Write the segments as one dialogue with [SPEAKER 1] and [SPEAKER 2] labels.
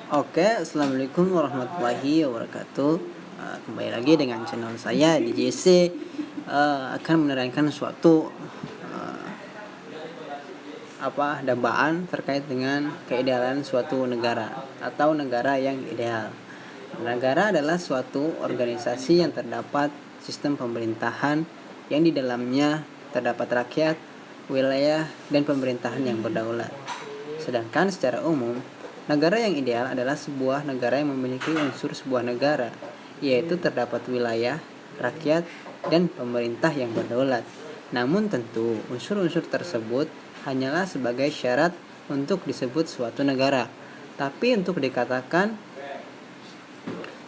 [SPEAKER 1] Oke, assalamualaikum warahmatullahi wabarakatuh. Kembali lagi dengan channel saya di JC, akan menerangkan suatu uh, dambaan terkait dengan keidealan suatu negara atau negara yang ideal. Negara adalah suatu organisasi yang terdapat sistem pemerintahan yang di dalamnya terdapat rakyat, wilayah, dan pemerintahan yang berdaulat. Sedangkan secara umum, negara yang ideal adalah sebuah negara yang memiliki unsur sebuah negara, yaitu terdapat wilayah, rakyat, dan pemerintah yang berdaulat. Namun tentu, unsur-unsur tersebut hanyalah sebagai syarat untuk disebut suatu negara. Tapi untuk dikatakan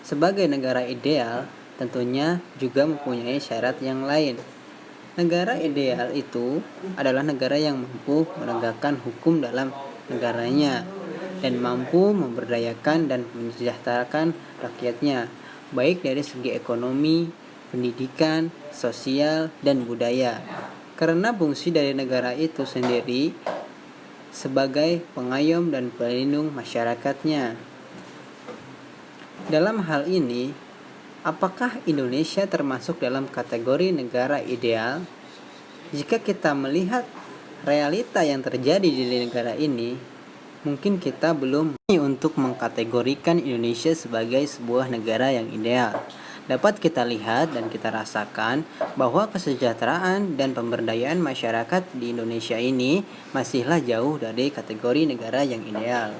[SPEAKER 1] sebagai negara ideal, tentunya juga mempunyai syarat yang lain. Negara ideal itu adalah negara yang mampu menegakkan hukum dalam negaranya dan mampu memberdayakan dan mensejahterakan rakyatnya, baik dari segi ekonomi, pendidikan, sosial, dan budaya. Karena fungsi dari negara itu sendiri sebagai pengayom dan pelindung masyarakatnya. Dalam hal ini, apakah Indonesia termasuk dalam kategori negara ideal? Jika kita melihat realita yang terjadi di negara ini, mungkin kita belum untuk mengkategorikan Indonesia sebagai sebuah negara yang ideal. Dapat kita lihat dan kita rasakan bahwa kesejahteraan dan pemberdayaan masyarakat di Indonesia ini masihlah jauh dari kategori negara yang ideal.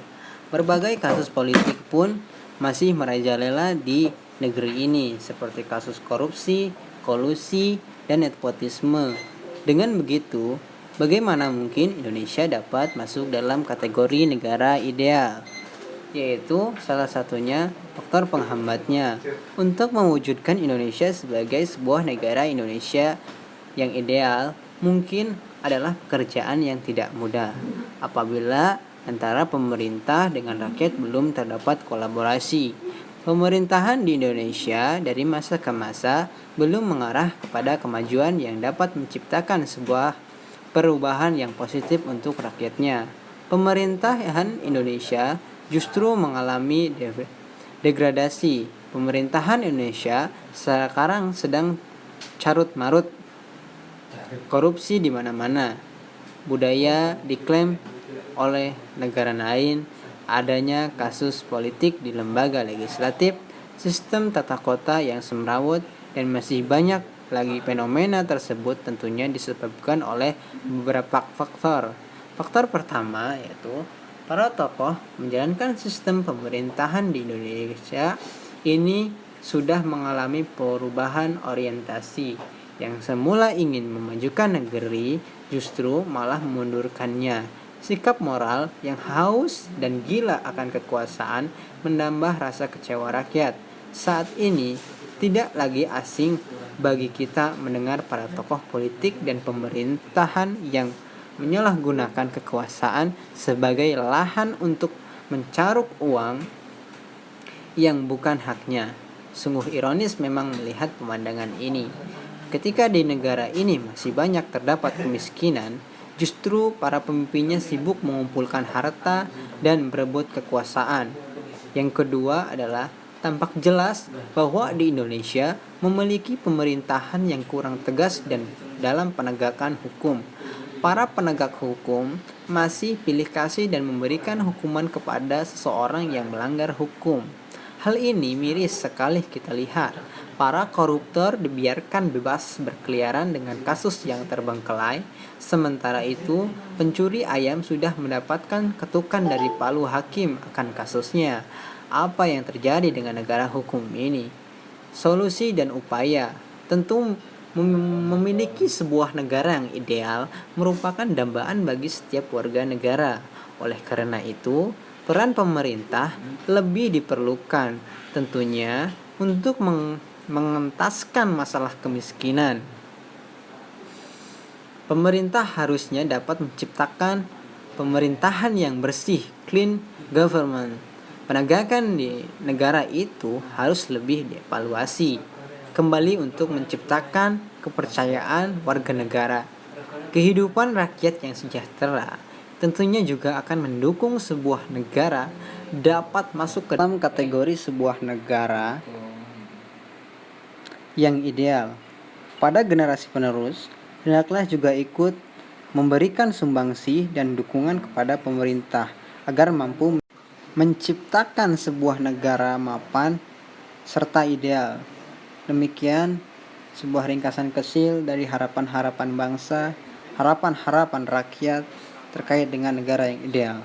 [SPEAKER 1] Berbagai kasus politik pun masih merajalela di negeri ini, seperti kasus korupsi, kolusi, dan nepotisme. Dengan begitu, bagaimana mungkin Indonesia dapat masuk dalam kategori negara ideal? Yaitu salah satunya faktor penghambatnya. Untuk mewujudkan Indonesia sebagai sebuah negara Indonesia yang ideal, mungkin adalah pekerjaan yang tidak mudah apabila antara pemerintah dengan rakyat belum terdapat kolaborasi. Pemerintahan di Indonesia dari masa ke masa belum mengarah kepada kemajuan yang dapat menciptakan sebuah perubahan yang positif untuk rakyatnya. Pemerintahan Indonesia justru mengalami degradasi. Pemerintahan Indonesia sekarang sedang carut-marut, korupsi di mana-mana, budaya diklaim oleh negara lain, adanya kasus politik di lembaga legislatif, sistem tata kota yang semrawut, dan masih banyak lagi fenomena tersebut tentunya disebabkan oleh beberapa faktor. Faktor pertama yaitu para tokoh menjalankan sistem pemerintahan di Indonesia ini sudah mengalami perubahan orientasi, yang semula ingin memajukan negeri justru malah memundurkannya. Sikap moral yang haus dan gila akan kekuasaan menambah rasa kecewa rakyat. Saat ini tidak lagi asing bagi kita mendengar para tokoh politik dan pemerintahan yang menyalahgunakan kekuasaan sebagai lahan untuk mencaruk uang yang bukan haknya. Sungguh ironis memang melihat pemandangan ini. Ketika di negara ini masih banyak terdapat kemiskinan, justru para pemimpinnya sibuk mengumpulkan harta dan berebut kekuasaan. Yang kedua adalah tampak jelas bahwa di Indonesia memiliki pemerintahan yang kurang tegas dan dalam penegakan hukum. Para penegak hukum masih pilih kasih dan memberikan hukuman kepada seseorang yang melanggar hukum. Hal ini miris sekali kita lihat. Para koruptor dibiarkan bebas berkeliaran dengan kasus yang terbengkelai. Sementara itu, pencuri ayam sudah mendapatkan ketukan dari palu hakim akan kasusnya. Apa yang terjadi dengan negara hukum ini? Solusi dan upaya tentu memiliki sebuah negara yang ideal merupakan dambaan bagi setiap warga negara. Oleh karena itu, peran pemerintah lebih diperlukan tentunya untuk mengentaskan masalah kemiskinan. Pemerintah harusnya dapat menciptakan pemerintahan yang bersih, clean government. Penegakan di negara itu harus lebih dievaluasi kembali untuk menciptakan kepercayaan warga negara. Kehidupan rakyat yang sejahtera tentunya juga akan mendukung sebuah negara dapat masuk ke dalam kategori sebuah negara yang ideal. Pada generasi penerus, hendaklah juga ikut memberikan sumbangsi dan dukungan kepada pemerintah agar mampu menciptakan sebuah negara mapan serta ideal. Demikian sebuah ringkasan kecil dari harapan-harapan bangsa, harapan-harapan rakyat terkait dengan negara yang ideal.